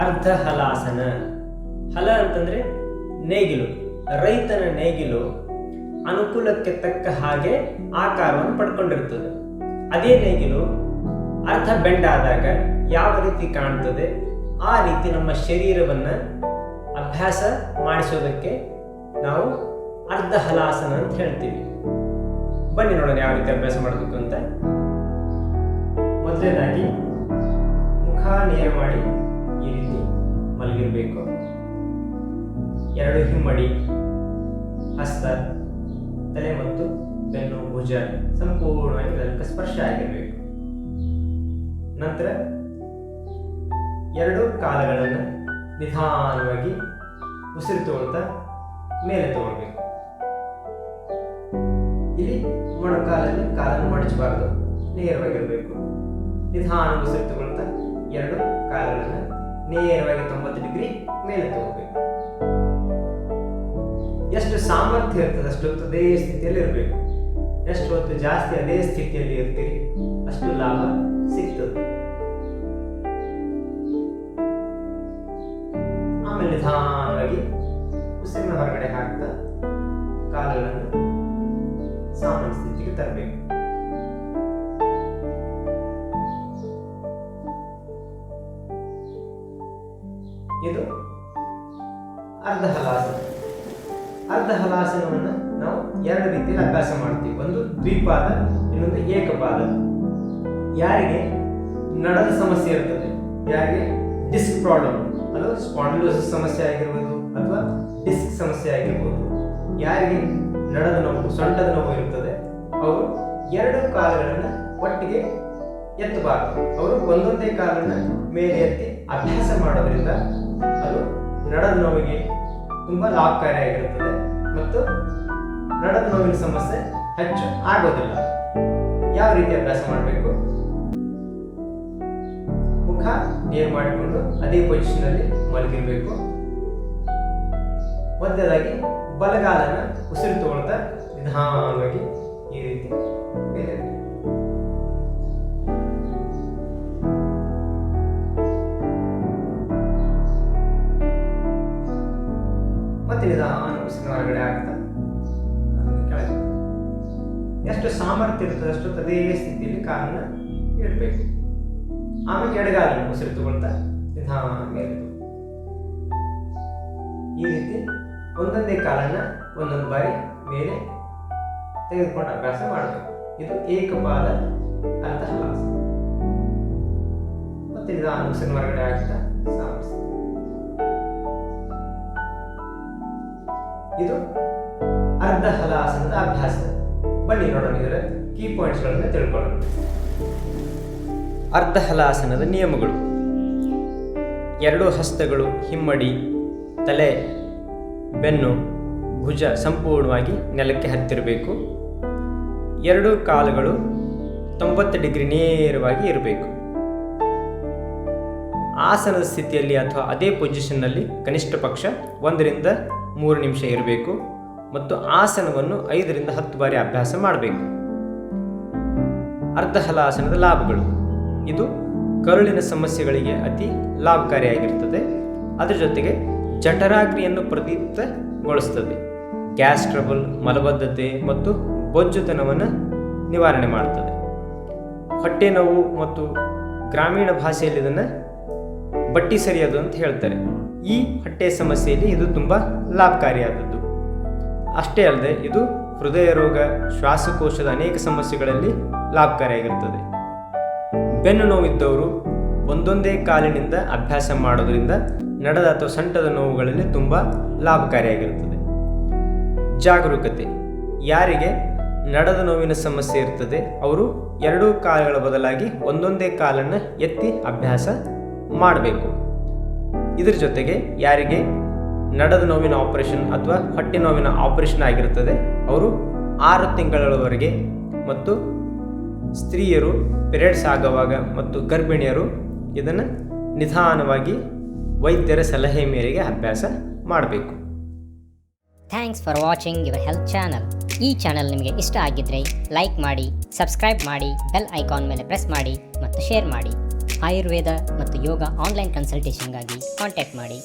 ಅರ್ಧ ಹಲಾಸನ. ಹಲ ಅಂತಂದರೆ ನೇಗಿಲು. ರೈತನ ನೇಗಿಲು ಅನುಕೂಲಕ್ಕೆ ತಕ್ಕ ಹಾಗೆ ಆಕಾರವನ್ನು ಪಡ್ಕೊಂಡಿರ್ತದೆ. ಅದೇ ನೇಗಿಲು ಅರ್ಧ ಬೆಂಡಾದಾಗ ಯಾವ ರೀತಿ ಕಾಣ್ತದೆ ಆ ರೀತಿ ನಮ್ಮ ಶರೀರವನ್ನು ಅಭ್ಯಾಸ ಮಾಡಿಸೋದಕ್ಕೆ ನಾವು ಅರ್ಧ ಹಲಾಸನ ಅಂತ ಹೇಳ್ತೀವಿ. ಬನ್ನಿ ನೋಡೋಣ ಯಾವ ರೀತಿ ಅಭ್ಯಾಸ ಮಾಡಬೇಕು ಅಂತ. ಮೊದಲನೇದಾಗಿ ಮುಖ ನೇರ ಮಾಡಿ ಈ ರೀತಿ ಮಲಗಿರಬೇಕು. ಎರಡು ಹಿಮ್ಮಡಿ, ಹಸ್ತ, ತಲೆ ಮತ್ತು ಬೆನ್ನು, ಭುಜ ಸಂಪೂರ್ಣವಾಗಿ ಅದಕ್ಕೆ ಸ್ಪರ್ಶ ಆಗಿರಬೇಕು. ನಂತರ ಎರಡು ಕಾಲುಗಳನ್ನು ನಿಧಾನವಾಗಿ ಉಸಿರು ತಗೊಳ್ತಾ ಮೇಲೆ ತಗೊಳ್ಬೇಕು. ಇಲ್ಲಿ ಮೊಣಕಾಲಲ್ಲಿ ಕಾಲನ್ನು ಮಡಚಬಾರದು, ನೇರವಾಗಿರಬೇಕು. ನಿಧಾನ ಉಸಿರು ತಗೊಳ್ತಾ ಎರಡು ಕಾಲುಗಳನ್ನು ನೇರವಾಗಿ 90 ಡಿಗ್ರಿ ಮೇಲೆ ತಗೋಬೇಕು. ಎಷ್ಟು ಸಾಮರ್ಥ್ಯ ಇರ್ತದೆ ಅಷ್ಟು ಹೊತ್ತು ಅದೇ ಸ್ಥಿತಿಯಲ್ಲಿ ಇರಬೇಕು. ಎಷ್ಟು ಹೊತ್ತು ಜಾಸ್ತಿ ಅದೇ ಸ್ಥಿತಿಯಲ್ಲಿ ಇರ್ತೀರಿ ಅಷ್ಟು ಲಾಭ ಸಿಗ್ತದೆ. ಆಮೇಲೆ ನಿಧಾನವಾಗಿ ಉಸಿರಿನ ಹೊರಗಡೆ ಹಾಕ್ತಾ ಕಾಲುಗಳನ್ನು ಸಾಮಾನ್ಯ ಸ್ಥಿತಿಗೆ ತರಬೇಕು. ಇದು ಅರ್ಧ ಹಲಾಸನ. ಅರ್ಧ ಹಲಾಸನವನ್ನು ನಾವು ಎರಡು ರೀತಿಯಲ್ಲಿ ಅಭ್ಯಾಸ ಮಾಡ್ತೀವಿ. ಒಂದು ದ್ವಿಪಾದ, ಇನ್ನೊಂದು ಏಕಪಾದ. ಯಾರಿಗೆ ನಡದ ಸಮಸ್ಯೆ ಇರ್ತದೆ, ಯಾರಿಗೆ ಡಿಸ್ಕ್ ಪ್ರಾಬ್ಲಮ್ ಅದು ಸ್ಪಾಂಡಿಲೋಸಿಸ್ ಸಮಸ್ಯೆ ಆಗಿರ್ಬೋದು ಅಥವಾ ಡಿಸ್ಕ್ ಸಮಸ್ಯೆ ಆಗಿರ್ಬೋದು, ಯಾರಿಗೆ ನಡದ ನೋವು, ಸೊಂಟದ ನೋವು ಇರುತ್ತದೆ, ಅವರು ಎರಡು ಕಾಲುಗಳನ್ನು ಒಟ್ಟಿಗೆ ಎತ್ತಬಾರದು. ಅವರು ಒಂದೊಂದೇ ಕಾಲನ್ನು ಮೇಲೆ ಎತ್ತಿ ಅಭ್ಯಾಸ ಮಾಡೋದ್ರಿಂದ ಅದು ನಡದ ನೋವಿಗೆ ತುಂಬ ಲಾಭಕಾರಿಯಾಗಿರುತ್ತದೆ ಮತ್ತು ನಡದ ನೋವಿನ ಸಮಸ್ಯೆ ಹೆಚ್ಚು ಆಗೋದಿಲ್ಲ. ಯಾವ ರೀತಿ ಅಭ್ಯಾಸ ಮಾಡಬೇಕು? ಮುಖ ನೇರ ಮಾಡಿಕೊಂಡು ಅದೇ ಪೊಸಿಷನಲ್ಲಿ ಮಲಗಿರಬೇಕು. ಮೊದಲನೇದಾಗಿ ಬಲಗಾಲನ್ನು ಉಸಿರು ತಗೊಳ್ತಾ ನಿಧಾನವಾಗಿ ಈ ರೀತಿ ಮೇಲೆ ಮತ್ತೆ ನಿಧಾನ ಉಸಿರಿನ ಹೊರಗಡೆ ಆಗ್ತಾ ಕೆಳಗೆ. ಎಷ್ಟು ಸಾಮರ್ಥ್ಯ ಇರ್ತದೆ ಅಷ್ಟು ಅದೇ ಸ್ಥಿತಿಯಲ್ಲಿ ಕಾಲನ್ನ ಇಡಬೇಕು. ಆಮೇಲೆ ಎಡಗಾಲನ್ನು ಉಸಿರು ತಗೊಳ್ತಾ ನಿಧಾನ ಮೇಲೆ ಈ ರೀತಿ ಒಂದೊಂದೇ ಕಾಲನ್ನ ಒಂದೊಂದು ಬಾರಿ ಮೇಲೆ ತೆಗೆದುಕೊಂಡು ಅಭ್ಯಾಸ ಮಾಡಬೇಕು. ಇದು ಏಕಪಾದ ಅರ್ಧ ಹಲಾಸನ. ಮತ್ತೆ ನಿಧಾನ ಉಸಿರಿನ ಹೊರಗಡೆ ಆಗ್ತಾ ಸಾಮರ್ಥ್ಯ. ಇದು ಅರ್ಧ ಹಲಾಸನದ ಅಭ್ಯಾಸ. ಬನ್ನಿ ನೋಡೋಣ ಇದರ ಕೀ ಪಾಯಿಂಟ್ಸ್ಗಳನ್ನು ತಿಳ್ಕೊಳ್ಳೋಣ. ಅರ್ಧ ಹಲಾಸನದ ನಿಯಮಗಳು: ಎರಡು ಹಸ್ತಗಳು ಹಿಮ್ಮಡಿ, ತಲೆ, ಬೆನ್ನು, ಭುಜ ಸಂಪೂರ್ಣವಾಗಿ ನೆಲಕ್ಕೆ ಹತ್ತಿರಬೇಕು. ಎರಡು ಕಾಲುಗಳು 90 ಡಿಗ್ರಿ ನೇರವಾಗಿ ಇರಬೇಕು. ಆಸನದ ಸ್ಥಿತಿಯಲ್ಲಿ ಅಥವಾ ಅದೇ ಪೊಸಿಷನ್ನಲ್ಲಿ ಕನಿಷ್ಠ ಪಕ್ಷ 1 ರಿಂದ 3 ನಿಮಿಷ ಇರಬೇಕು ಮತ್ತು ಆಸನವನ್ನು 5 ರಿಂದ 10 ಬಾರಿ ಅಭ್ಯಾಸ ಮಾಡಬೇಕು. ಅರ್ಧ ಹಲಾಸನದ ಲಾಭಗಳು: ಇದು ಕರುಳಿನ ಸಮಸ್ಯೆಗಳಿಗೆ ಅತಿ ಲಾಭಕಾರಿಯಾಗಿರುತ್ತದೆ. ಅದರ ಜೊತೆಗೆ ಜಠರಾಗ್ನಿಯನ್ನು ಪ್ರದೀಪ್ತಗೊಳಿಸುತ್ತದೆ. ಗ್ಯಾಸ್ ಟ್ರಬಲ್, ಮಲಬದ್ಧತೆ ಮತ್ತು ಬೊಜ್ಜುತನವನ್ನು ನಿವಾರಣೆ ಮಾಡುತ್ತದೆ. ಹೊಟ್ಟೆ ನೋವು ಮತ್ತು ಗ್ರಾಮೀಣ ಭಾಷೆಯಲ್ಲಿ ಇದನ್ನು ಬಟ್ಟಿ ಸರಿಯೋದು ಅಂತ ಹೇಳ್ತಾರೆ. ಈ ಹೊಟ್ಟೆ ಸಮಸ್ಯೆಯಲ್ಲಿ ಇದು ತುಂಬ ಲಾಭಕಾರಿಯಾದದ್ದು. ಅಷ್ಟೇ ಅಲ್ಲದೆ ಇದು ಹೃದಯ ರೋಗ, ಶ್ವಾಸಕೋಶದ ಅನೇಕ ಸಮಸ್ಯೆಗಳಲ್ಲಿ ಲಾಭಕಾರಿಯಾಗಿರುತ್ತದೆ. ಬೆನ್ನು ನೋವಿದ್ದವರು ಒಂದೊಂದೇ ಕಾಲಿನಿಂದ ಅಭ್ಯಾಸ ಮಾಡೋದ್ರಿಂದ ನಡದ ಅಥವಾ ಸೊಂಟದ ನೋವುಗಳಲ್ಲಿ ತುಂಬ ಲಾಭಕಾರಿಯಾಗಿರುತ್ತದೆ. ಜಾಗರೂಕತೆ: ಯಾರಿಗೆ ನಡದ ನೋವಿನ ಸಮಸ್ಯೆ ಇರ್ತದೆ ಅವರು ಎರಡೂ ಕಾಲುಗಳ ಬದಲಾಗಿ ಒಂದೊಂದೇ ಕಾಲನ್ನು ಎತ್ತಿ ಅಭ್ಯಾಸ ಮಾಡಬೇಕು. ಇದರ ಜೊತೆಗೆ ಯಾರಿಗೆ ನಡದ ನೋವಿನ ಆಪರೇಷನ್ ಅಥವಾ ಹೊಟ್ಟೆ ನೋವಿನ ಆಪರೇಷನ್ ಆಗಿರುತ್ತದೆ ಅವರು 6 ತಿಂಗಳವರೆಗೆ ಮತ್ತು ಸ್ತ್ರೀಯರು ಪಿರಿಯಡ್ಸ್ ಆಗುವಾಗ ಮತ್ತು ಗರ್ಭಿಣಿಯರು ಇದನ್ನು ನಿಧಾನವಾಗಿ ವೈದ್ಯರ ಸಲಹೆ ಮೇರೆಗೆ ಅಭ್ಯಾಸ ಮಾಡಬೇಕು. Thanks for watching your health channel. ಈ ಚಾನಲ್ ನಿಮಗೆ ಇಷ್ಟ ಆಗಿದ್ದರೆ ಲೈಕ್ ಮಾಡಿ, ಸಬ್ಸ್ಕ್ರೈಬ್ ಮಾಡಿ, ಬೆಲ್ ಐಕಾನ್ ಮೇಲೆ ಪ್ರೆಸ್ ಮಾಡಿ ಮತ್ತು ಶೇರ್ ಮಾಡಿ. ಆಯುರ್ವೇದ ಮತ್ತು ಯೋಗ ಆನ್ಲೈನ್ ಕನ್ಸಲ್ಟೇಷನ್ಗಾಗಿ ಕಾಂಟ್ಯಾಕ್ಟ್ ಮಾಡಿ.